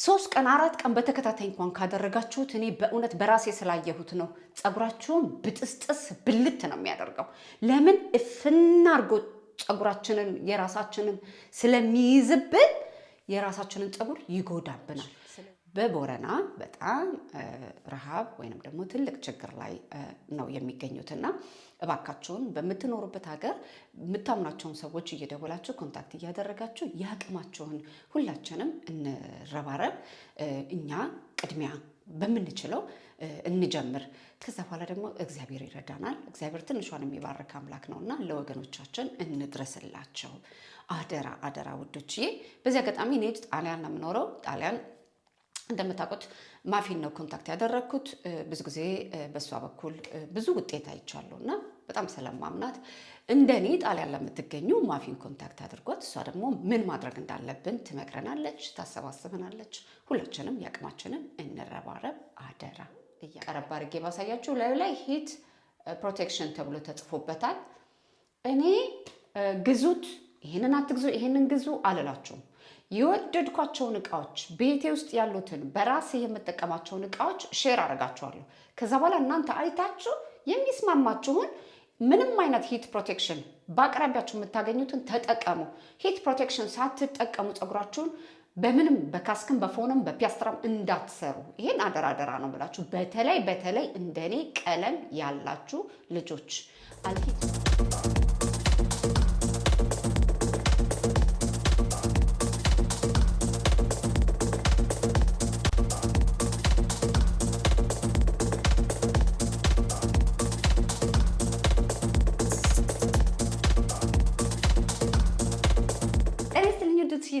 3 ቀን 4 ቀን በተከታታይ እንኳን ካደረጋችሁት እኔ በእውነት በራሴ ስላየሁት ነው። ፀጉራችሁን ብጥስጥስ ብልት ነው የሚያደርገው። ለምን እፍና አድርጎ ፀጉራችንን የራሳችንን ስለሚይዝብን የራሳችንን ፀጉር ይጎዳብናል። በቦረና በጣም ረሃብ ወይንም ደግሞ ትልቅ ችግር ላይ ነው የሚገኙትና እባካችሁን በምትኖሩበት ሀገር የምታምናቸውን ሰዎች እየደወላችሁ ኮንታክት እያደረጋችሁ የአቅማችሁን ሁላችንም እንረባረብ። እኛ ቅድሚያ በምንችለው እንጀምር። ከዛ በኋላ ደግሞ እግዚአብሔር ይረዳናል። እግዚአብሔር ትንሿን የሚባርክ አምላክ ነውና ለወገኖቻችን እንድረስላቸው። አደራ አደራ ውዶችዬ። በዚህ አጋጣሚ እኔ ጣሊያን ነው የምኖረው። ጣሊያን እንደምታውቁት ማፊን ነው ኮንታክት ያደረግኩት። ብዙ ጊዜ በእሷ በኩል ብዙ ውጤት አይቻለሁ እና በጣም ስለማምናት እንደኔ ጣሊያን ለምትገኙ ማፊን ኮንታክት አድርጓት። እሷ ደግሞ ምን ማድረግ እንዳለብን ትመክረናለች፣ ታሰባስበናለች። ሁላችንም የአቅማችንን እንረባረብ አደራ። ቀረብ አድርጌ ባሳያችሁ ላዩ ላይ ሂት ፕሮቴክሽን ተብሎ ተጽፎበታል። እኔ ግዙት፣ ይሄንን አትግዙ፣ ይሄንን ግዙ አልላችሁም። የወደድኳቸውን እቃዎች ቤቴ ውስጥ ያሉትን በራሴ የምጠቀማቸውን እቃዎች ሼር አደርጋችኋለሁ። ከዛ በኋላ እናንተ አይታችሁ የሚስማማችሁን ምንም አይነት ሂት ፕሮቴክሽን በአቅራቢያችሁ የምታገኙትን ተጠቀሙ። ሂት ፕሮቴክሽን ሳትጠቀሙ ፀጉራችሁን በምንም በካስክም በፎንም በፒያስትራም እንዳትሰሩ። ይሄን አደራ አደራ ነው ብላችሁ በተለይ እንደኔ ቀለም ያላችሁ ልጆች አልሂት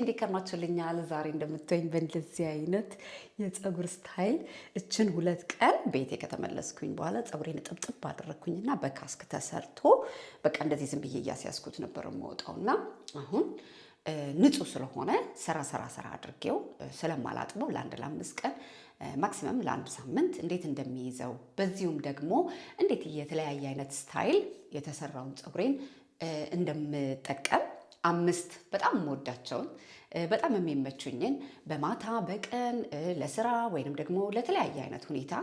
እንዲከማችሁልኛል። ዛሬ እንደምትወኝ በእንደዚህ አይነት የፀጉር ስታይል እችን 2 ቀን ቤቴ ከተመለስኩኝ በኋላ ፀጉሬን ጥብጥብ አደረግኩኝና በካስክ ተሰርቶ በቃ እንደዚህ ዝም ብዬ እያስያዝኩት ነበር የምወጣውና አሁን ንጹህ ስለሆነ ሰራ አድርጌው ስለማላጥበው ለ1-5 ቀን ማክሲመም ለ1 ሳምንት እንዴት እንደሚይዘው በዚሁም ደግሞ እንዴት የተለያየ አይነት ስታይል የተሰራውን ፀጉሬን እንደምጠቀም 5 በጣም የምወዳቸውን በጣም የሚመቹኝን በማታ በቀን ለስራ ወይንም ደግሞ ለተለያየ አይነት ሁኔታ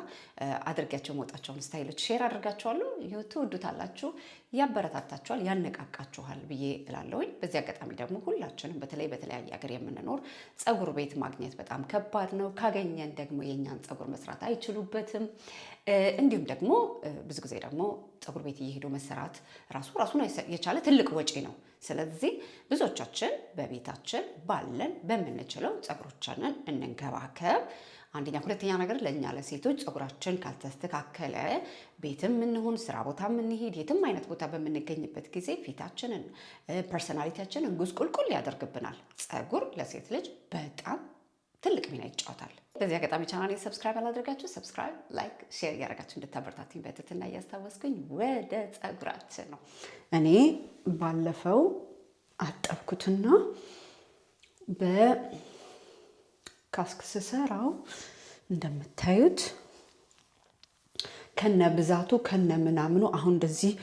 አድርጋቸው መውጣቸውን ስታይሎች ሼር አድርጋቸዋለሁ። ትወዱታላችሁ፣ ያበረታታችኋል፣ ያነቃቃችኋል ብዬ እላለሁኝ። በዚህ አጋጣሚ ደግሞ ሁላችንም በተለያየ ሀገር የምንኖር ፀጉር ቤት ማግኘት በጣም ከባድ ነው። ካገኘን ደግሞ የኛን ፀጉር መስራት አይችሉበትም። እንዲሁም ደግሞ ብዙ ጊዜ ደግሞ ፀጉር ቤት እየሄዱ መሰራት ራሱን የቻለ ትልቅ ወጪ ነው። ስለዚህ ብዙዎቻችን በቤታችን ባለን በምንችለው ፀጉሮቻችንን እንንከባከብ። አንደኛ፣ ሁለተኛ ነገር ለኛ ለሴቶች ፀጉራችን ካልተስተካከለ ቤትም እንሁን ስራ ቦታ እንሂድ የትም አይነት ቦታ በምንገኝበት ጊዜ ፊታችንን ፐርሰናሊቲያችንን ጉስቁልቁል ያደርግብናል። ፀጉር ለሴት ልጅ በጣም ትልቅ ሚና ይጫወታል። በዚህ አጋጣሚ ቻናሌን ሰብስክራይብ አላደረጋችሁ ሰብስክራይብ፣ ላይክ፣ ሼር እያደረጋችሁ እንድታበረታቱኝ በትህትና እያስታወስኩኝ ወደ ፀጉራችን ነው። እኔ ባለፈው አጠብኩትና በካስክ ስሰራው እንደምታዩት ከነ ብዛቱ ከነ ምናምኑ አሁን እንደዚህ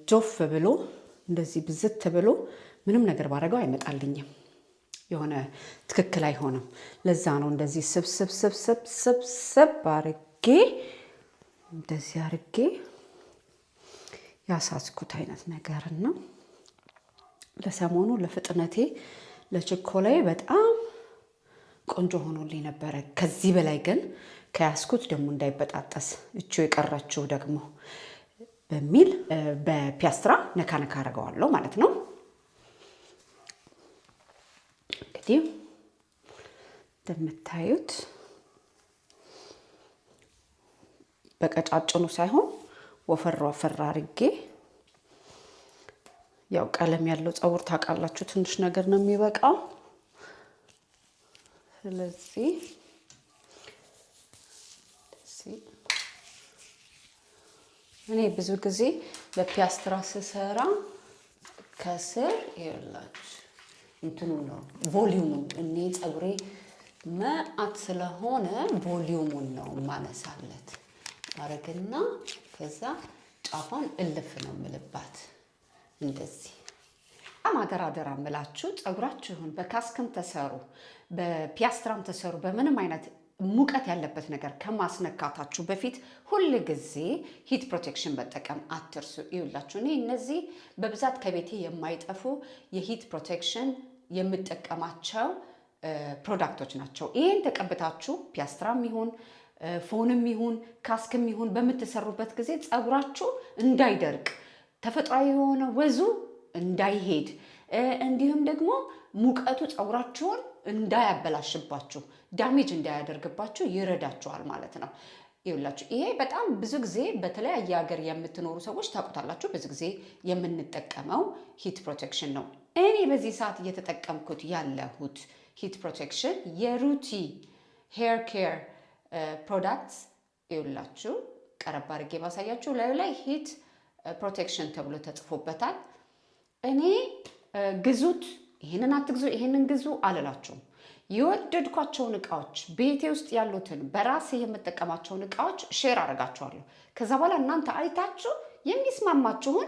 ጆፍ ብሎ እንደዚህ ብዝት ብሎ ምንም ነገር ባደረገው አይመጣልኝም። የሆነ ትክክል አይሆንም። ለዛ ነው እንደዚህ ስብስብ አርጌ እንደዚህ አርጌ ያሳስኩት አይነት ነገር ነው። ለሰሞኑ ለፍጥነቴ ለችኮላዬ በጣም ቆንጆ ሆኖልኝ ነበረ። ከዚህ በላይ ግን ከያስኩት ደግሞ እንዳይበጣጠስ እቹ የቀረችው ደግሞ በሚል በፒያስትራ ነካ አደርገዋለሁ ማለት ነው። እንግዲህ እንደምታዩት በቀጫጭኑ ሳይሆን ወፈር አርጌ ያው ቀለም ያለው ፀጉር ታውቃላችሁ ትንሽ ነገር ነው የሚበቃው። ስለዚህ እኔ ብዙ ጊዜ በፒያስትራ ስሰራ ከስር ይላችሁ እንትኑ ነው ቮሊዩሙን እኔ ፀጉሬ መአት ስለሆነ ቮሊዩሙን ነው ማነሳለት ማረግና ከዛ ጫፏን እልፍ ነው የምልባት እንደዚህ በጣም አደራ እምላችሁ ፀጉራችሁን በካስክም ተሰሩ በፒያስትራም ተሰሩ በምንም አይነት ሙቀት ያለበት ነገር ከማስነካታችሁ በፊት ሁል ጊዜ ሂት ፕሮቴክሽን መጠቀም አትርሱ። ይኸውላችሁ እኔ እነዚህ በብዛት ከቤቴ የማይጠፉ የሂት ፕሮቴክሽን የምጠቀማቸው ፕሮዳክቶች ናቸው። ይሄን ተቀብታችሁ ፒያስትራም ይሁን ፎንም ይሁን ካስክም ይሁን በምትሰሩበት ጊዜ ፀጉራችሁ እንዳይደርቅ ተፈጥሯዊ የሆነ ወዙ እንዳይሄድ እንዲሁም ደግሞ ሙቀቱ ፀጉራችሁን እንዳያበላሽባችሁ ዳሜጅ እንዳያደርግባችሁ ይረዳችኋል ማለት ነው። ይኸውላችሁ ይሄ በጣም ብዙ ጊዜ በተለያየ ሀገር የምትኖሩ ሰዎች ታውቁታላችሁ። ብዙ ጊዜ የምንጠቀመው ሂት ፕሮቴክሽን ነው። እኔ በዚህ ሰዓት እየተጠቀምኩት ያለሁት ሂት ፕሮቴክሽን የሩቲ ሄር ኬር ፕሮዳክትስ ይኸውላችሁ ቀረብ አድርጌ ባሳያችሁ ላዩ ላይ ሂት ፕሮቴክሽን ተብሎ ተጽፎበታል። እኔ ግዙት ይሄንን አትግዙ ይሄንን ግዙ አልላችሁም። የወደድኳቸውን እቃዎች ቤቴ ውስጥ ያሉትን በራሴ የምጠቀማቸውን እቃዎች ሼር አደርጋችኋለሁ። ከዛ በኋላ እናንተ አይታችሁ የሚስማማችሁን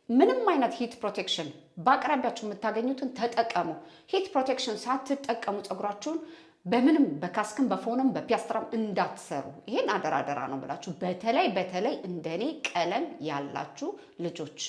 ምንም አይነት ሂት ፕሮቴክሽን በአቅራቢያችሁ የምታገኙትን ተጠቀሙ። ሂት ፕሮቴክሽን ሳትጠቀሙ ፀጉራችሁን በምንም በካስክም በፎንም በፒያስትራም እንዳትሰሩ። ይሄን አደራ ነው ብላችሁ በተለይ እንደኔ ቀለም ያላችሁ ልጆች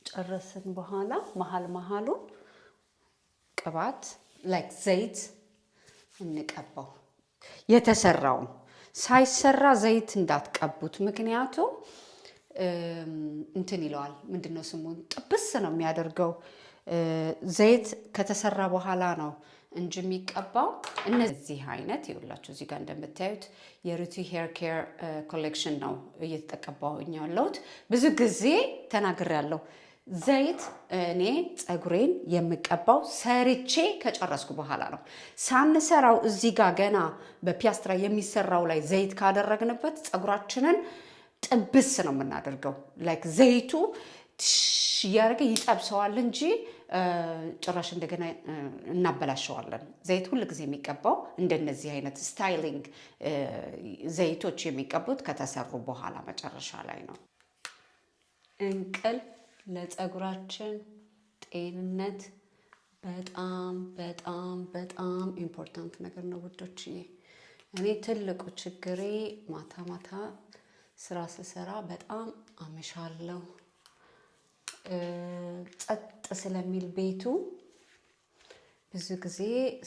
ከጨረስን በኋላ መሀሉን ቅባት ላይክ ዘይት እንቀባው። የተሰራውን ሳይሰራ ዘይት እንዳትቀቡት። ምክንያቱም እንትን ይለዋል ምንድነው ስሙን ጥብስ ነው የሚያደርገው። ዘይት ከተሰራ በኋላ ነው እንጂ የሚቀባው። እነዚህ አይነት ይኸውላችሁ እዚህ ጋር እንደምታዩት የሩቲ ሄር ኬር ኮሌክሽን ነው እየተቀባሁኝ ያለሁት። ብዙ ጊዜ ተናግሬያለሁ። ዘይት እኔ ፀጉሬን የምቀባው ሰርቼ ከጨረስኩ በኋላ ነው። ሳንሰራው እዚህ ጋር ገና በፒያስትራ የሚሰራው ላይ ዘይት ካደረግንበት ፀጉራችንን ጥብስ ነው የምናደርገው። ላይክ ዘይቱ እያደረገ ይጠብሰዋል እንጂ ጭራሽ እንደገና እናበላሸዋለን። ዘይት ሁል ጊዜ የሚቀባው እንደነዚህ አይነት ስታይሊንግ ዘይቶች የሚቀቡት ከተሰሩ በኋላ መጨረሻ ላይ ነው። እንቅልፍ ለፀጉራችን ጤንነት በጣም ኢምፖርታንት ነገር ነው ውዶችዬ። እኔ ትልቁ ችግሬ ማታ ስራ ስሰራ በጣም አመሻለሁ። ጸጥ ስለሚል ቤቱ ብዙ ጊዜ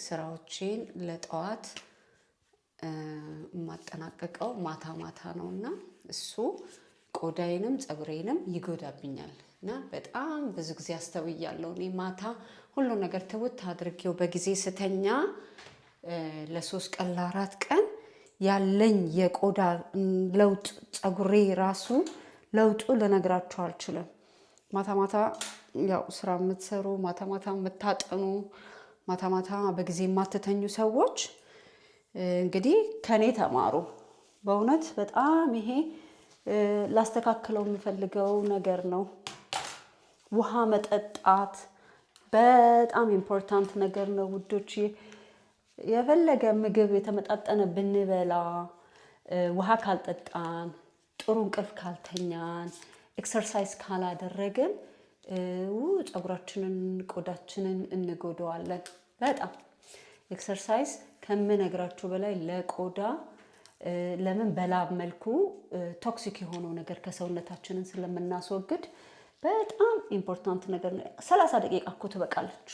ስራዎቼን ለጠዋት የማጠናቀቀው ማታ ነውና እሱ ቆዳዬንም ፀጉሬንም ይጎዳብኛል እና በጣም ብዙ ጊዜ አስተውያለሁ። እኔ ማታ ሁሉ ነገር ትውት አድርጌው በጊዜ ስተኛ ለ3 ቀን ለ4 ቀን ያለኝ የቆዳ ለውጥ ፀጉሬ ራሱ ለውጡ ልነግራችሁ አልችልም። ማታ ያው ስራ የምትሰሩ ማታ የምታጠኑ ማታ በጊዜ የማትተኙ ሰዎች እንግዲህ ከኔ ተማሩ። በእውነት በጣም ይሄ ላስተካክለው የምፈልገው ነገር ነው። ውሃ መጠጣት በጣም ኢምፖርታንት ነገር ነው ውዶች። የፈለገ ምግብ የተመጣጠነ ብንበላ ውሃ ካልጠጣን፣ ጥሩ እንቅልፍ ካልተኛን፣ ኤክሰርሳይዝ ካላደረግን ፀጉራችንን ቆዳችንን እንጎዳዋለን። በጣም ኤክሰርሳይዝ ከምነግራችሁ በላይ ለቆዳ ለምን በላብ መልኩ ቶክሲክ የሆነው ነገር ከሰውነታችንን ስለምናስወግድ በጣም ኢምፖርታንት ነገር ነው። 30 ደቂቃ እኮ ትበቃለች።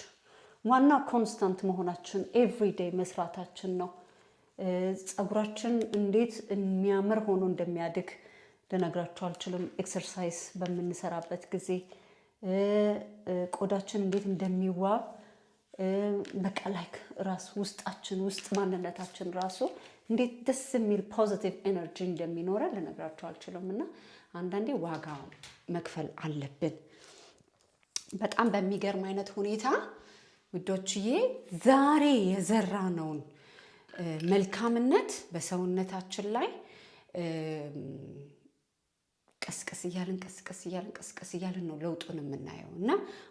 ዋና ኮንስታንት መሆናችን ኤቭሪዴይ መስራታችን ነው። ፀጉራችን እንዴት የሚያምር ሆኖ እንደሚያድግ ልነግራችሁ አልችልም። ኤክሰርሳይዝ በምንሰራበት ጊዜ ቆዳችን እንዴት እንደሚዋብ በቃ ላይክ ራስ ውስጣችን ውስጥ ማንነታችን ራሱ እንዴት ደስ የሚል ፖዚቲቭ ኤነርጂ እንደሚኖረን ልነግራችሁ አልችልም። እና አንዳንዴ ዋጋ መክፈል አለብን። በጣም በሚገርም አይነት ሁኔታ ውዶችዬ ዛሬ የዘራነውን መልካምነት በሰውነታችን ላይ ቀስቀስ እያልን ነው ለውጡን የምናየው እና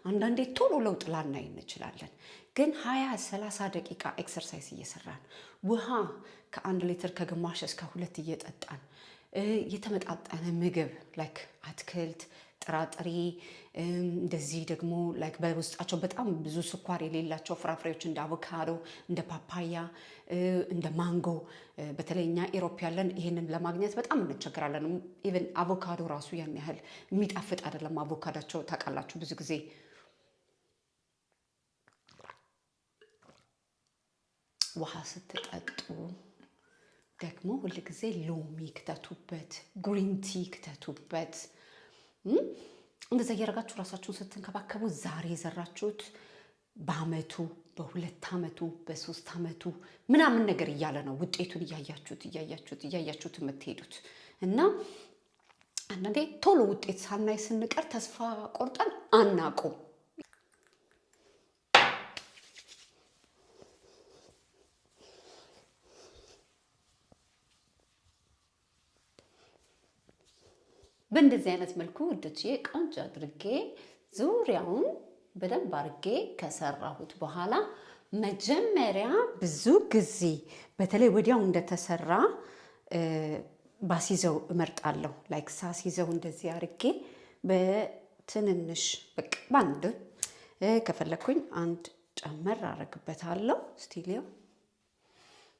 አንዳንዴ ቶሎ ለውጥ ላናይ እንችላለን። ግን 20-30 ደቂቃ ኤክሰርሳይዝ እየሰራን ውሃ ከ1 ሊትር ከግማሽ እስከ 2 እየጠጣን የተመጣጠነ ምግብ ላይክ አትክልት ጥራጥሬ እንደዚህ ደግሞ ላይክ በውስጣቸው በጣም ብዙ ስኳር የሌላቸው ፍራፍሬዎች እንደ አቮካዶ እንደ ፓፓያ እንደ ማንጎ በተለይኛ ኢሮፕ ያለን ይሄንን ለማግኘት በጣም እንቸገራለን። ኢቭን አቮካዶ ራሱ ያን ያህል የሚጣፍጥ አይደለም። አቮካዳቸው ታውቃላችሁ ብዙ ጊዜ ውሃ ስትጠጡ ደግሞ ሁሉ ጊዜ ሎሚ ክተቱበት፣ ግሪን ቲ ክተቱበት። እንደዛ እያደረጋችሁ ራሳችሁን ስትንከባከቡ ዛሬ የዘራችሁት በአመቱ በ2 አመቱ በ3 አመቱ ምናምን ነገር እያለ ነው ውጤቱን እያያችሁት የምትሄዱት እና አንዳንዴ ቶሎ ውጤት ሳናይ ስንቀር ተስፋ ቆርጠን አናቁም። በእንደዚህ አይነት መልኩ ውዶችዬ ቆንጆ አድርጌ ዙሪያውን በደንብ አድርጌ ከሰራሁት በኋላ መጀመሪያ ብዙ ጊዜ በተለይ ወዲያው እንደተሰራ ባሲዘው እመርጣለሁ። ላይክ ሳሲዘው እንደዚህ አድርጌ በትንንሽ በቃ ባንድ ከፈለኩኝ አንድ ጨመር አደርግበታለሁ። ስቲሊዮ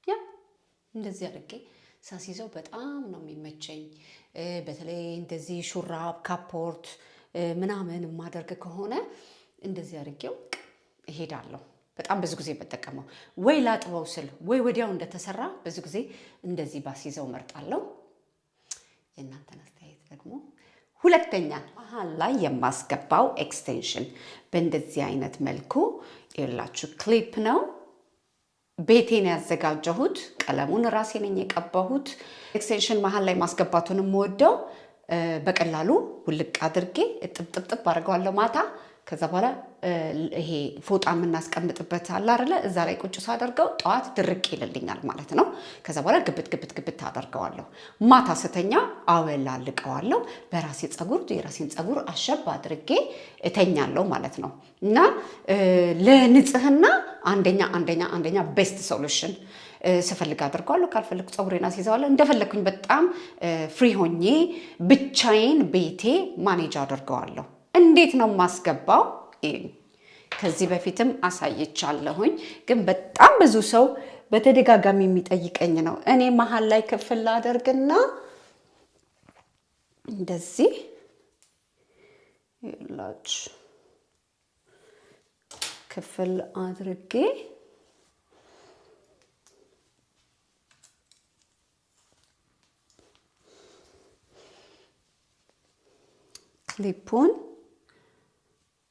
ያ እንደዚህ አድርጌ ሳሲዘው በጣም ነው የሚመቸኝ። በተለይ እንደዚህ ሹራብ ካፖርት ምናምን ማደርግ ከሆነ እንደዚህ አድርጌው እሄዳለሁ። በጣም ብዙ ጊዜ በተጠቀመው ወይ ላጥበው ስል ወይ ወዲያው እንደተሰራ ብዙ ጊዜ እንደዚህ ባሲዘው መርጣለሁ። የእናንተን አስተያየት ደግሞ ሁለተኛ መሀል ላይ የማስገባው ኤክስቴንሽን በእንደዚህ አይነት መልኩ ይላችሁ ክሊፕ ነው። ቤቴን ያዘጋጀሁት ቀለሙን ራሴ ነኝ የቀባሁት። ኤክስቴንሽን መሀል ላይ ማስገባቱን የምወደው በቀላሉ ውልቅ አድርጌ ጥብጥብ አድርገዋለሁ ማታ። ከዛ በኋላ ይሄ ፎጣ የምናስቀምጥበት አለ አይደለ? እዛ ላይ ቁጭ ሳደርገው ጠዋት ድርቅ ይልልኛል ማለት ነው። ከዛ በኋላ ግብት አደርገዋለሁ። ማታ ስተኛ አወላልቀዋለሁ። በራሴ የራሴን ፀጉር አሸብ አድርጌ እተኛለሁ ማለት ነው። እና ለንጽህና አንደኛ ቤስት ሶሉሽን ስፈልግ አድርገዋለሁ። ካልፈልኩ ፀጉሬን አስይዘዋለሁ። እንደፈለኩኝ በጣም ፍሪ ሆኜ ብቻዬን ቤቴ ማኔጅ አድርገዋለሁ። እንዴት ነው ማስገባው? ከዚህ በፊትም አሳይቻለሁኝ፣ ግን በጣም ብዙ ሰው በተደጋጋሚ የሚጠይቀኝ ነው። እኔ መሀል ላይ ክፍል አደርግና እንደዚህ ይላች ክፍል አድርጌ ክሊፑን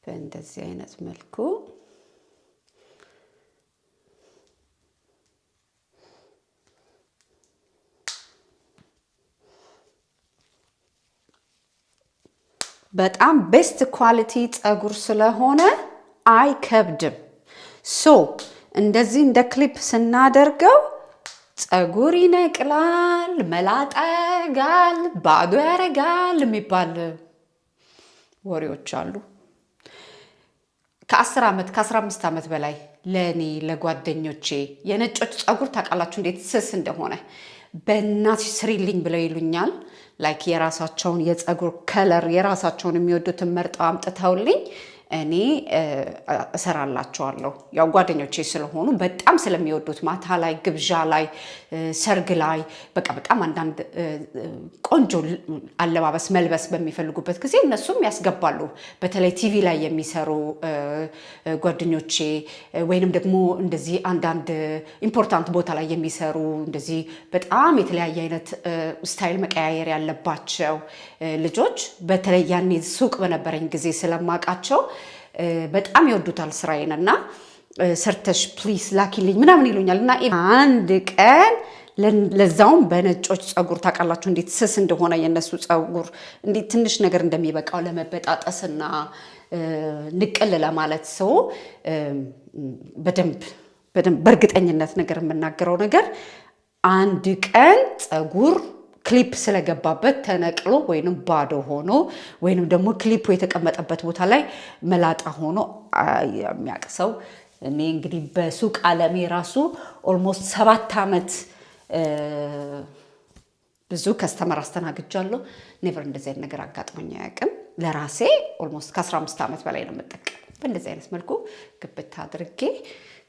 በእንደዚህ አይነት መልኩ በጣም ቤስት ኳሊቲ ፀጉር ስለሆነ አይከብድም። እንደዚህ እንደ ክሊፕ ስናደርገው ፀጉር ይነቅላል፣ መላጣ ያረጋል፣ ባዶ ያረጋል የሚባል ወሬዎች አሉ። ከ10 ዓመት ከ15 ዓመት በላይ ለኔ ለጓደኞቼ የነጮች ፀጉር ታውቃላችሁ እንዴት ስስ እንደሆነ በእናትሽ ስሪልኝ ብለው ይሉኛል። ላይክ የራሳቸውን የፀጉር ከለር የራሳቸውን የሚወዱትን መርጠው አምጥተውልኝ እኔ እሰራላቸዋለሁ። ያው ጓደኞቼ ስለሆኑ በጣም ስለሚወዱት ማታ ላይ ግብዣ ላይ ሰርግ ላይ በጣም አንዳንድ ቆንጆ አለባበስ መልበስ በሚፈልጉበት ጊዜ እነሱም ያስገባሉ። በተለይ ቲቪ ላይ የሚሰሩ ጓደኞቼ ወይንም ደግሞ እንደዚህ አንዳንድ ኢምፖርታንት ቦታ ላይ የሚሰሩ እንደዚህ በጣም የተለያየ አይነት ስታይል መቀያየር ያለባቸው ልጆች በተለይ ያኔ ሱቅ በነበረኝ ጊዜ ስለማውቃቸው በጣም ይወዱታል ስራዬን እና ሰርተሽ ፕሊስ ላኪልኝ ምናምን ይሉኛል። እና አንድ ቀን ለዛውም በነጮች ፀጉር ታውቃላችሁ እንዴት ስስ እንደሆነ የነሱ ፀጉር እንዴት ትንሽ ነገር እንደሚበቃው ለመበጣጠስና ንቅል ለማለት ሰው በደንብ በእርግጠኝነት ነገር የምናገረው ነገር አንድ ቀን ፀጉር ክሊፕ ስለገባበት ተነቅሎ ወይንም ባዶ ሆኖ ወይንም ደግሞ ክሊፑ የተቀመጠበት ቦታ ላይ መላጣ ሆኖ የሚያቅሰው እኔ እንግዲህ በሱቅ ዓለሜ ራሱ ኦልሞስት 7 ዓመት ብዙ ከስተመር አስተናግጃለሁ። ኔቨር እንደዚህ አይነት ነገር አጋጥሞኝ አያውቅም። ለራሴ ኦልሞስት ከ15 ዓመት በላይ ነው የምጠቀም በእንደዚህ አይነት መልኩ ግብት አድርጌ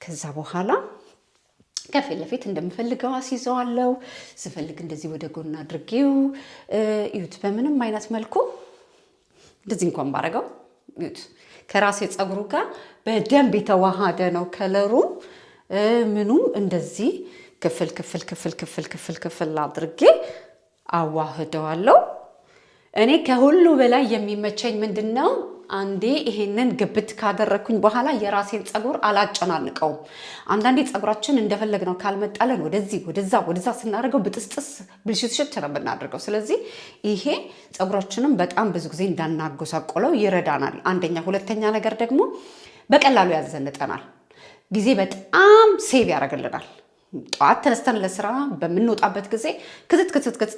ከዛ በኋላ ከፊት ለፊት እንደምፈልገው አስይዘዋለሁ። ስፈልግ እንደዚህ ወደ ጎን አድርጌው እዩት። በምንም አይነት መልኩ እንደዚህ እንኳን ባረጋው እዩት ከራሴ ፀጉሩ ጋር በደንብ የተዋሃደ ነው ከለሩ ምኑም እንደዚህ ክፍል አድርጌ አዋህደዋለሁ። እኔ ከሁሉ በላይ የሚመቸኝ ምንድነው አንዴ ይሄንን ግብት ካደረኩኝ በኋላ የራሴን ፀጉር አላጨናንቀውም። አንዳንዴ ፀጉራችን እንደፈለግነው ካልመጣለን ወደዛ ስናደርገው ብጥስጥስ ብልሽትሽት ነው የምናደርገው። ስለዚህ ይሄ ፀጉራችንን በጣም ብዙ ጊዜ እንዳናጎሳቆለው ይረዳናል። አንደኛ፣ ሁለተኛ ነገር ደግሞ በቀላሉ ያዘንጠናል። ጊዜ በጣም ሴቭ ያደርግልናል። ጠዋት ተነስተን ለስራ በምንወጣበት ጊዜ ክትት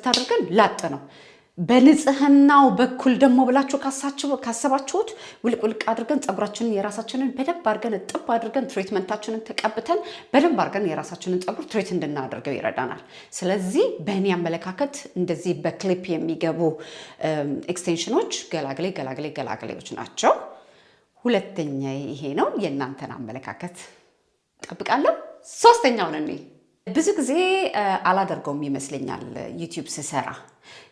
አድርገን ላጥ ነው። በንጽህናው በኩል ደግሞ ብላችሁ ካሰባችሁት ውልቅ አድርገን ፀጉራችንን የራሳችንን በደንብ አድርገን እጥብ አድርገን ትሪትመንታችንን ተቀብተን በደንብ አድርገን የራሳችንን ፀጉር ትሪት እንድናደርገው ይረዳናል። ስለዚህ በእኔ አመለካከት እንደዚህ በክሊፕ የሚገቡ ኤክስቴንሽኖች ገላግሌዎች ናቸው። ሁለተኛ ይሄ ነው። የእናንተን አመለካከት ጠብቃለሁ። ሶስተኛውን እኔ ብዙ ጊዜ አላደርገውም ይመስለኛል ዩቲዩብ ስሰራ፣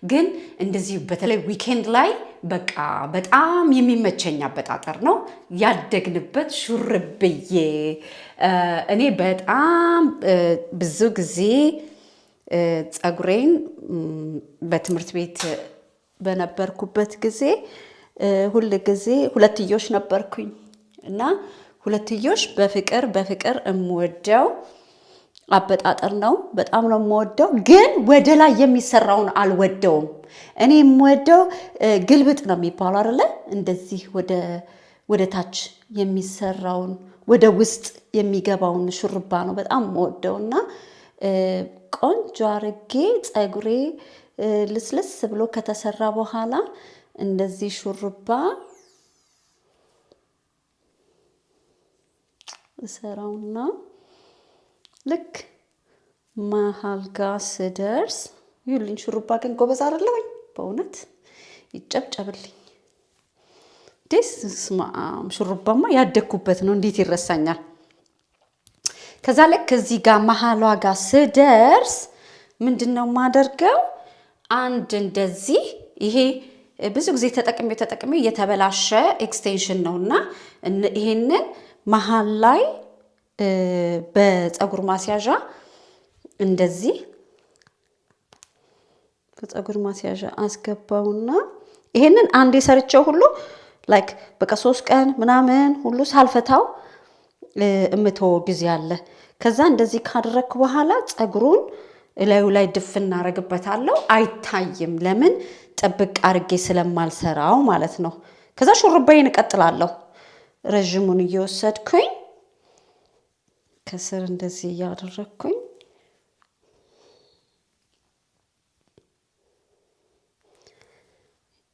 ግን እንደዚህ በተለይ ዊኬንድ ላይ በቃ በጣም የሚመቸኝ አበጣጠር ነው። ያደግንበት ሹርብዬ እኔ በጣም ብዙ ጊዜ ፀጉሬን በትምህርት ቤት በነበርኩበት ጊዜ ሁል ጊዜ ሁለትዮሽ ነበርኩኝ እና ሁለትዮሽ በፍቅር እምወደው አበጣጠር ነው። በጣም ነው የምወደው፣ ግን ወደ ላይ የሚሰራውን አልወደውም። እኔ የምወደው ግልብጥ ነው የሚባለው አይደለ? እንደዚህ ወደ ታች የሚሰራውን ወደ ውስጥ የሚገባውን ሹርባ ነው በጣም የምወደውና ቆንጆ አርጌ ፀጉሬ ልስልስ ብሎ ከተሰራ በኋላ እንደዚህ ሹርባ እሰራውና ልክ መሀል ጋር ስደርስ ይሁልኝ። ሹሩባ ግን ጎበዝ አይደለሁኝ በእውነት ይጨብጨብልኝ። ስማም ሹሩባማ ያደግኩበት ነው፣ እንዴት ይረሳኛል? ከዛ ልክ እዚህ ጋር መሀሏ ጋር ስደርስ ምንድነው የማደርገው? አንድ እንደዚህ ይሄ ብዙ ጊዜ ተጠቅሜ የተበላሸ ኤክስቴንሽን ነውና ይሄንን መሀል ላይ በፀጉር ማስያዣ እንደዚህ በፀጉር ማስያዣ አስገባውና ይሄንን አንዴ ሰርቼው ሁሉ ላይክ በቃ 3 ቀን ምናምን ሁሉ ሳልፈታው እምተው ጊዜ አለ። ከዛ እንደዚህ ካደረኩ በኋላ ፀጉሩን ላዩ ላይ ድፍ እናረግበታለሁ። አይታይም፣ ለምን ጥብቅ አርጌ ስለማልሰራው ማለት ነው። ከዛ ሹርባዬን እቀጥላለሁ። ረጅሙን እየወሰድኩኝ ከስር እንደዚህ እያደረኩኝ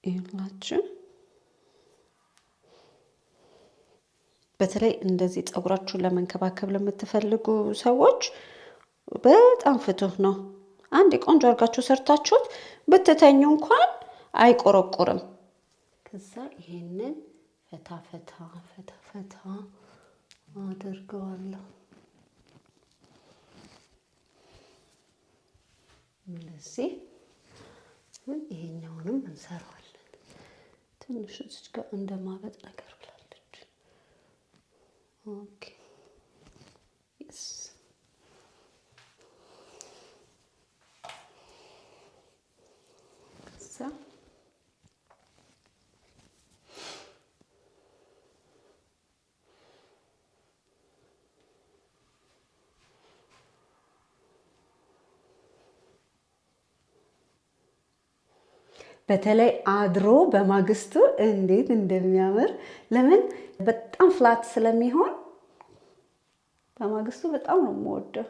ይላችሁ። በተለይ እንደዚህ ፀጉራችሁን ለመንከባከብ ለምትፈልጉ ሰዎች በጣም ፍቱህ ነው። አንድ ቆንጆ አርጋችሁ ሰርታችሁት ብትተኙ እንኳን አይቆረቆርም። ከዛ ይሄንን ፈታ አድርገዋለሁ። እንደዚህ ይሄኛውንም እንሰራዋለን። ትንሽ እዚህ ጋር እንደማበጥ ነገር ብላለች። ኦኬ yes ከዛ በተለይ አድሮ በማግስቱ እንዴት እንደሚያምር ለምን በጣም ፍላት ስለሚሆን በማግስቱ በጣም ነው የምወደው።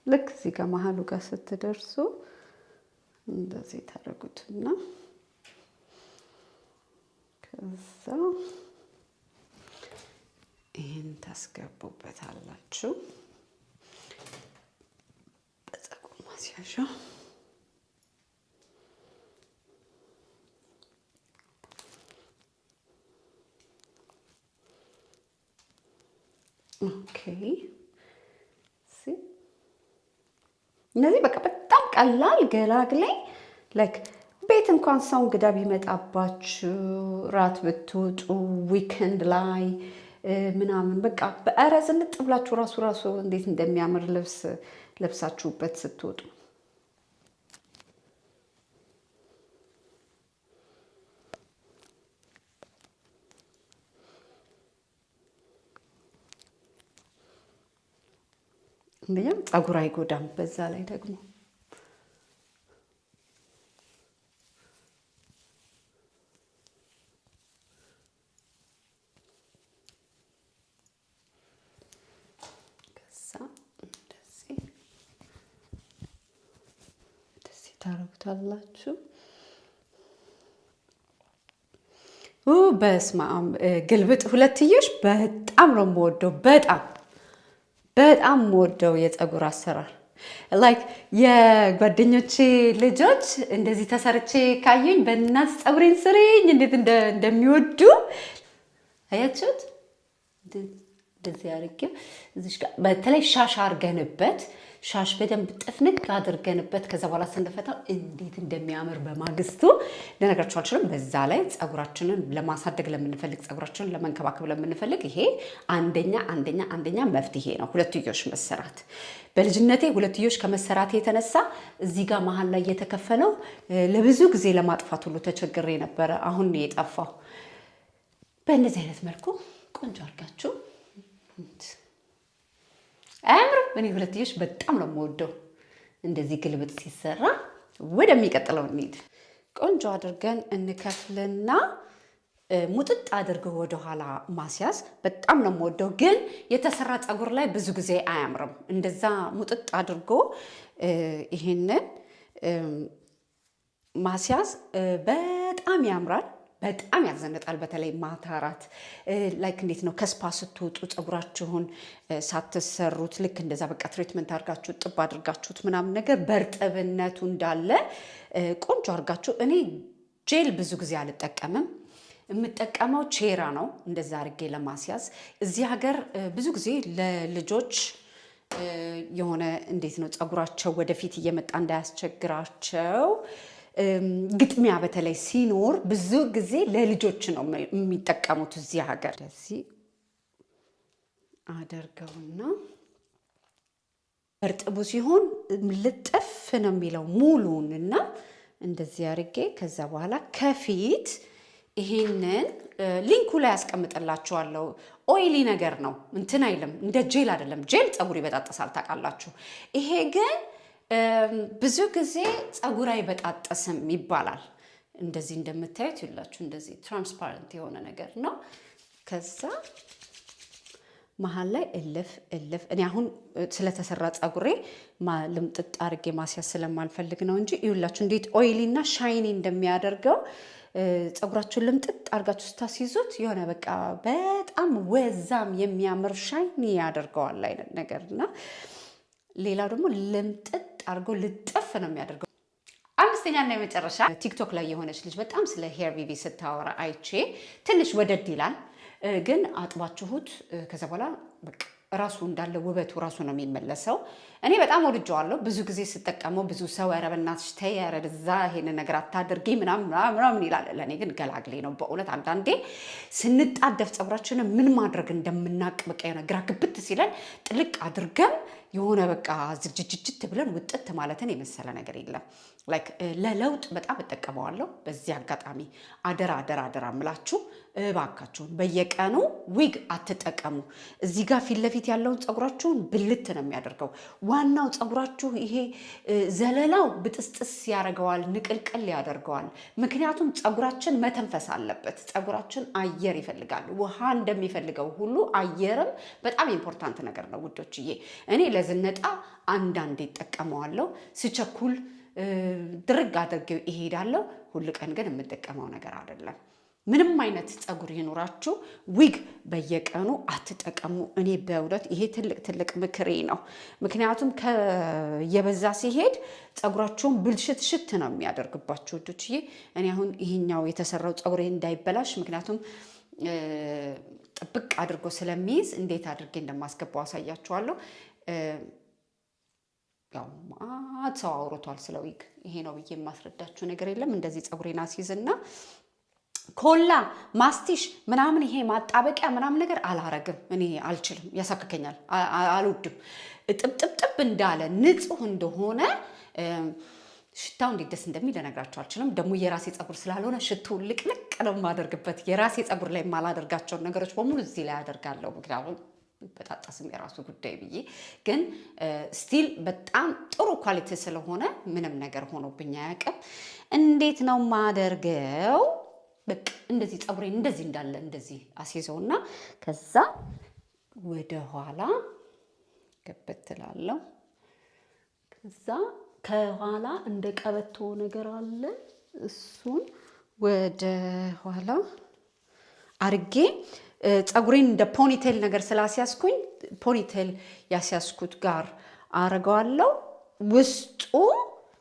ልክ እዚህ ጋር መሀሉ ጋር ስትደርሱ እንደዚህ ታደርጉትና ከዛ ይህን ታስገቡበታላችሁ በፀጉር ማስያዣ። ኦኬ እነዚህ በቃ በጣም ቀላል ገላግሌ ላይክ ቤት እንኳን ሰው እንግዳ ቢመጣባችሁ ራት ብትወጡ ዊኬንድ ላይ ምናምን በቃ በኧረ ዝንጥ ብላችሁ ራሱ እንዴት እንደሚያምር ልብስ ለብሳችሁበት ስትወጡ እንደኛም ፀጉር አይጎዳም። በዛ ላይ ደግሞ እንደዚህ ታረጉታላችሁ። በስመ አብ ግልብጥ ሁለትዮሽ በጣም ነው የምወደው። በጣም የምወደው የፀጉር አሰራር ላይክ የጓደኞቼ ልጆች እንደዚህ ተሰርቼ ካዩኝ በእናት ፀጉሬን ስሪኝ እንዴት እንደሚወዱ አያችሁት? እንደዚህ አድርጌው እዚህ ጋር በተለይ ሻሽ አድርገንበት ሻሽ በደንብ ጥፍንቅ አድርገንበት ከዛ በኋላ ስንፈታው እንዴት እንደሚያምር በማግስቱ ልነግራችሁ አልችልም። በዛ ላይ ፀጉራችንን ለማሳደግ ለምንፈልግ ፀጉራችንን ለመንከባከብ ለምንፈልግ ይሄ አንደኛ መፍትሄ ነው። ሁለትዮሽ መሰራት በልጅነቴ ሁለትዮሽ ከመሰራቴ የተነሳ እዚህ ጋር መሀል ላይ የተከፈለው ለብዙ ጊዜ ለማጥፋት ሁሉ ተቸግሬ ነበረ። አሁን ነው የጠፋው። በእንደዚህ አይነት መልኩ ቆንጆ አድርጋችሁ አያምርም? እኔ ሁለትዮሽ በጣም ነው የምወደው። እንደዚህ ግልብጥ ሲሰራ ወደሚቀጥለው እንሂድ። ቆንጆ አድርገን እንከፍልና ሙጥጥ አድርገው ወደኋላ ማስያዝ በጣም ነው የምወደው። ግን የተሰራ ፀጉር ላይ ብዙ ጊዜ አያምርም። እንደዛ ሙጥጥ አድርጎ ይሄንን ማስያዝ በጣም ያምራል። በጣም ያዘነጣል። በተለይ ማታራት ላይክ እንዴት ነው ከስፓ ስትወጡ ፀጉራችሁን ሳትሰሩት ልክ እንደዛ በቃ ትሪትመንት አድርጋችሁ ጥብ አድርጋችሁት ምናምን ነገር በርጥብነቱ እንዳለ ቆንጆ አድርጋችሁ። እኔ ጄል ብዙ ጊዜ አልጠቀምም። የምጠቀመው ቼራ ነው እንደዛ አድርጌ ለማስያዝ። እዚህ ሀገር ብዙ ጊዜ ለልጆች የሆነ እንዴት ነው ፀጉራቸው ወደፊት እየመጣ እንዳያስቸግራቸው ግጥሚያ በተለይ ሲኖር ብዙ ጊዜ ለልጆች ነው የሚጠቀሙት እዚህ ሀገር። እንደዚህ አደርገውና እርጥቡ ሲሆን ልጥፍ ነው የሚለው ሙሉን እና እንደዚህ አድርጌ ከዛ በኋላ ከፊት ይሄንን ሊንኩ ላይ ያስቀምጥላችኋለሁ። ኦይሊ ነገር ነው እንትን አይልም፣ እንደ ጄል አይደለም። ጄል ፀጉር ይበጣጠሳል ታውቃላችሁ። ይሄ ግን ብዙ ጊዜ ፀጉር አይበጣጠስም ይባላል። እንደዚህ እንደምታዩት ይላችሁ እንደዚህ ትራንስፓረንት የሆነ ነገር ነው። ከዛ መሀል ላይ እልፍ እኔ አሁን ስለተሰራ ፀጉሬ ልምጥጥ አድርጌ ማስያዝ ስለማልፈልግ ነው እንጂ ይላችሁ እንዴት ኦይሊ እና ሻይኒ እንደሚያደርገው ፀጉራችሁን ልምጥጥ አድርጋችሁ ስታስይዙት የሆነ በቃ በጣም ወዛም የሚያምር ሻይኒ ያደርገዋል አይነት ነገርና ሌላው ደግሞ ልምጥጥ አድርጎ ልጥፍ ነው የሚያደርገው። አምስተኛ እና የመጨረሻ ቲክቶክ ላይ የሆነች ልጅ በጣም ስለ ሄር ቪቪ ስታወራ አይቼ ትንሽ ወደድ ይላል፣ ግን አጥባችሁት ከዛ በኋላ በቃ ራሱ እንዳለ ውበቱ ራሱ ነው የሚመለሰው። እኔ በጣም ወድጀዋለሁ። ብዙ ጊዜ ስጠቀመው ብዙ ሰው ኧረ በእናትሽ ተይ፣ ኧረ እዛ ይሄንን ነገር አታድርጊ ምናምን ይላል። ለእኔ ግን ገላግሌ ነው በእውነት። አንዳንዴ ስንጣደፍ ፀጉራችንን ምን ማድረግ እንደምናቅ በቃ የሆነ ግራ ግብት ሲለን ጥልቅ አድርገን የሆነ በቃ ዝግጅጅት ብለን ውጥት ማለትን የመሰለ ነገር የለም። ላይክ ለለውጥ በጣም እጠቀመዋለሁ። በዚህ አጋጣሚ አደራ አደራ አደራ እምላችሁ እባካችሁን በየቀኑ ዊግ አትጠቀሙ። እዚህ ጋር ፊት ለፊት ያለውን ፀጉራችሁን ብልት ነው የሚያደርገው። ዋናው ፀጉራችሁ ይሄ ዘለላው ብጥስጥስ ያደርገዋል፣ ንቅልቅል ያደርገዋል። ምክንያቱም ፀጉራችን መተንፈስ አለበት። ፀጉራችን አየር ይፈልጋል። ውሃ እንደሚፈልገው ሁሉ አየርም በጣም ኢምፖርታንት ነገር ነው ውዶችዬ። እኔ ለዝነጣ አንዳንዴ እጠቀመዋለሁ። ስቸኩል ድርግ አድርጌው ይሄዳለሁ። ሁል ቀን ግን የምጠቀመው ነገር አይደለም። ምንም አይነት ፀጉር ይኖራችሁ ዊግ በየቀኑ አትጠቀሙ። እኔ በእውነት ይሄ ትልቅ ምክሬ ነው። ምክንያቱም ከየበዛ ሲሄድ ፀጉራችሁን ብልሽት ነው የሚያደርግባችሁ ውዶችዬ። እኔ አሁን ይሄኛው የተሰራው ፀጉሬ እንዳይበላሽ ምክንያቱም ጥብቅ አድርጎ ስለሚይዝ እንዴት አድርጌ እንደማስገባው አሳያችኋለሁ። ያው ማት ሰው አውርቷል ስለ ዊግ። ይሄ ነው ብዬ የማስረዳችሁ ነገር የለም። እንደዚህ ፀጉሬን አስይዝና ኮላ ማስቲሽ ምናምን ይሄ ማጣበቂያ ምናምን ነገር አላረግም። እኔ አልችልም፣ ያሳክከኛል፣ አልወድም። ጥብጥብጥብ እንዳለ ንጹህ እንደሆነ ሽታው እንዴት ደስ እንደሚል ልነግራችሁ አልችልም። ደግሞ የራሴ ፀጉር ስላልሆነ ሽቱ ልቅልቅ ነው የማደርግበት። የራሴ ፀጉር ላይ የማላደርጋቸውን ነገሮች በሙሉ እዚህ ላይ አደርጋለሁ። ምክንያቱም በጣጣስም የራሱ ጉዳይ ብዬ ግን ስቲል በጣም ጥሩ ኳሊቲ ስለሆነ ምንም ነገር ሆኖብኝ አያውቅም። እንዴት ነው ማደርገው? በቃ እንደዚህ ፀጉሬን እንደዚህ እንዳለ እንደዚህ አስይዘውና ከዛ ወደ ኋላ ገበትላለሁ። ከዛ ከኋላ እንደ ቀበቶ ነገር አለ፣ እሱን ወደ ኋላ አርጌ ፀጉሬን እንደ ፖኒቴል ነገር ስላስያዝኩኝ ፖኒቴል ያስያዝኩት ጋር አረገዋለሁ። ውስጡ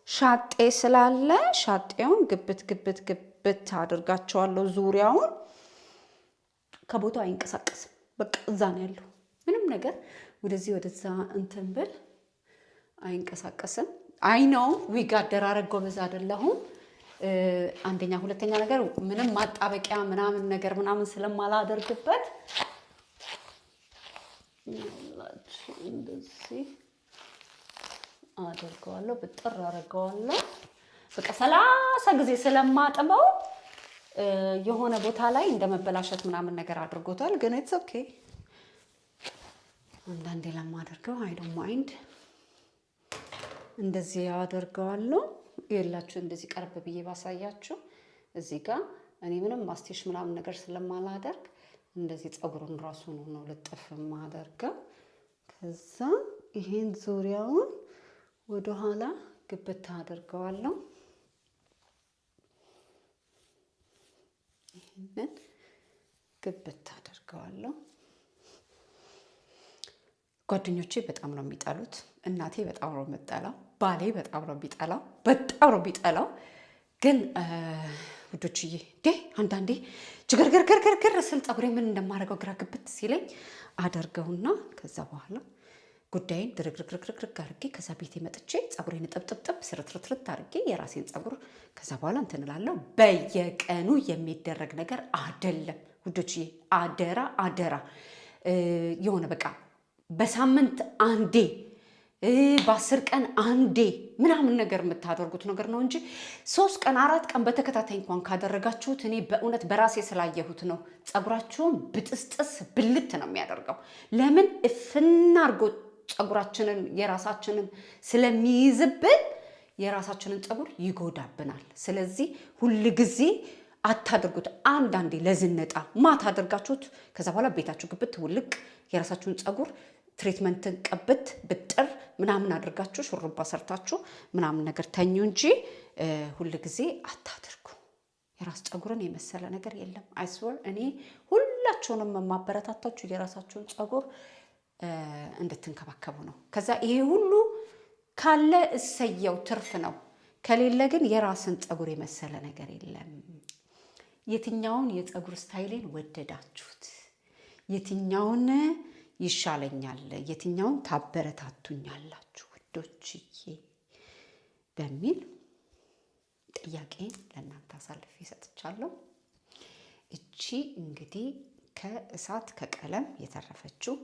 ሻጤ ስላለ ሻጤውን ግብት አድርጋቸዋለሁ። ዙሪያውን ከቦታው አይንቀሳቀስም። በቃ እዛ ነው ያለው። ምንም ነገር ወደዚህ ወደዛ እንትን ብል አይንቀሳቀስም። አይ ነው ዊግ አደራረግ ጎበዝ አይደለሁም። አንደኛ፣ ሁለተኛ ነገር ምንም ማጣበቂያ ምናምን ስለማላደርግበት እንደዚህ አደርገዋለሁ። ብጥር አደርገዋለሁ። በቃ 30 ጊዜ ስለማጥበው የሆነ ቦታ ላይ እንደመበላሸት ምናምን ነገር አድርጎታል። ግን ኢትስ ኦኬ። አንዳንዴ ለማደርገው አይ ዶንት ማይንድ እንደዚህ አደርገዋለሁ። ይላችሁ እንደዚህ ቀርብ ብዬ ባሳያችሁ እዚህ ጋር እኔ ምንም ማስቲሽ ምናምን ነገር ስለማላደርግ እንደዚህ ፀጉሩን ራሱን ነው ልጥፍ ማደርገው። ከዛ ይሄን ዙሪያውን ወደ ኋላ ግብት አደርገዋለሁ። ይሄንን ግብት አደርገዋለሁ። ጓደኞቼ በጣም ነው የሚጠሉት። እናቴ በጣም ነው የምጠላው። ባሌ በጣም ነው የሚጠላው። ግን ውዶችዬ አንዳንዴ ችግርግርግርግር ስል ፀጉሬ ምን እንደማደርገው ግራ ግብት ሲለኝ አደርገውና ከዛ በኋላ ጉዳይን ድርግርግርግርግ አድርጌ ከዛ ቤቴ መጥቼ ፀጉሬን ጥብጥብጥብ ስርትርትርት አድርጌ የራሴን ፀጉር ከዛ በኋላ እንትን እላለሁ። በየቀኑ የሚደረግ ነገር አይደለም ውዶችዬ። አደራ የሆነ በቃ በሳምንት አንዴ በ10 ቀን አንዴ ምናምን ነገር የምታደርጉት ነገር ነው እንጂ 3 ቀን 4 ቀን በተከታታይ እንኳን ካደረጋችሁት እኔ በእውነት በራሴ ስላየሁት ነው። ፀጉራችሁን ብጥስጥስ ብልት ነው የሚያደርገው። ለምን እፍና አድርጎ ፀጉራችንን የራሳችንን ስለሚይዝብን የራሳችንን ፀጉር ይጎዳብናል። ስለዚህ ሁል ጊዜ አታድርጉት። አንዳንዴ ለዝነጣ ማታ አድርጋችሁት ከዛ በኋላ ቤታችሁ ግብት ውልቅ የራሳችሁን ፀጉር ትሪትመንትን ቀብት ብጥር ምናምን አድርጋችሁ ሹሩባ ሰርታችሁ ምናምን ነገር ተኙ እንጂ ሁል ጊዜ አታድርጉ። የራስ ፀጉርን የመሰለ ነገር የለም። አይስወር እኔ ሁላችሁንም የማበረታታችሁ የራሳችሁን ፀጉር እንድትንከባከቡ ነው። ከዛ ይሄ ሁሉ ካለ እሰየው ትርፍ ነው። ከሌለ ግን የራስን ፀጉር የመሰለ ነገር የለም። የትኛውን የፀጉር ስታይሌን ወደዳችሁት? የትኛውን ይሻለኛል? የትኛውን ታበረታቱኛላችሁ ውዶችዬ? በሚል ጥያቄን ለእናንተ አሳልፌ ሰጥቻለሁ። እቺ እንግዲህ ከእሳት ከቀለም የተረፈችው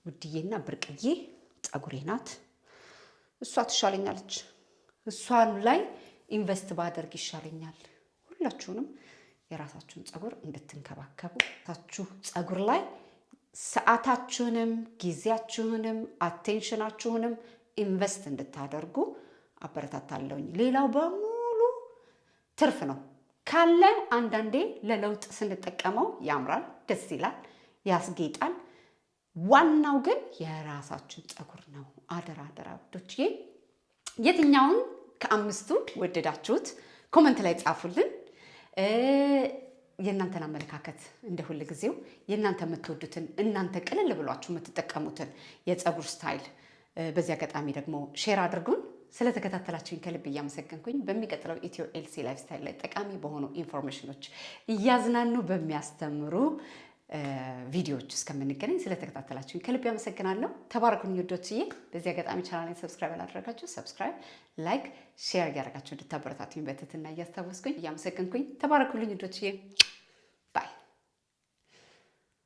ውድዬና ብርቅዬ ፀጉሬ ናት። እሷ ትሻለኛለች። እሷን ላይ ኢንቨስት ባደርግ ይሻለኛል። ሁላችሁንም የራሳችሁን ፀጉር እንድትንከባከቡ ታችሁ ፀጉር ላይ ሰዓታችሁንም ጊዜያችሁንም አቴንሽናችሁንም ኢንቨስት እንድታደርጉ አበረታታለሁኝ። ሌላው በሙሉ ትርፍ ነው ካለ አንዳንዴ ለለውጥ ስንጠቀመው ያምራል፣ ደስ ይላል፣ ያስጌጣል። ዋናው ግን የራሳችን ፀጉር ነው። አደራ አደራ ውዶችዬ። የትኛውን ከአምስቱ ወደዳችሁት? ኮመንት ላይ ጻፉልን። የእናንተን አመለካከት እንደ ሁል ጊዜው የእናንተ የምትወዱትን እናንተ ቅልል ብሏችሁ የምትጠቀሙትን የፀጉር ስታይል በዚህ አጋጣሚ ደግሞ ሼር አድርጉን። ስለተከታተላችሁኝ ከልብ እያመሰገንኩኝ በሚቀጥለው ኢትዮ ኤልሲ ላይፍ ስታይል ላይ ጠቃሚ በሆኑ ኢንፎርሜሽኖች እያዝናኑ በሚያስተምሩ ቪዲዮዎች እስከምንገናኝ ስለተከታተላችሁኝ ከልብ ያመሰግናለሁ። ተባረኩኝ ውዶችዬ። በዚህ አጋጣሚ ቻናሌን ሰብስክራይብ ያላደረጋችሁ ሰብስክራይብ፣ ላይክ፣ ሼር እያደረጋችሁ እንድታበረታቱኝ በትህትና እያስታወስኩኝ እያመሰገንኩኝ ተባረኩልኝ ውዶችዬ።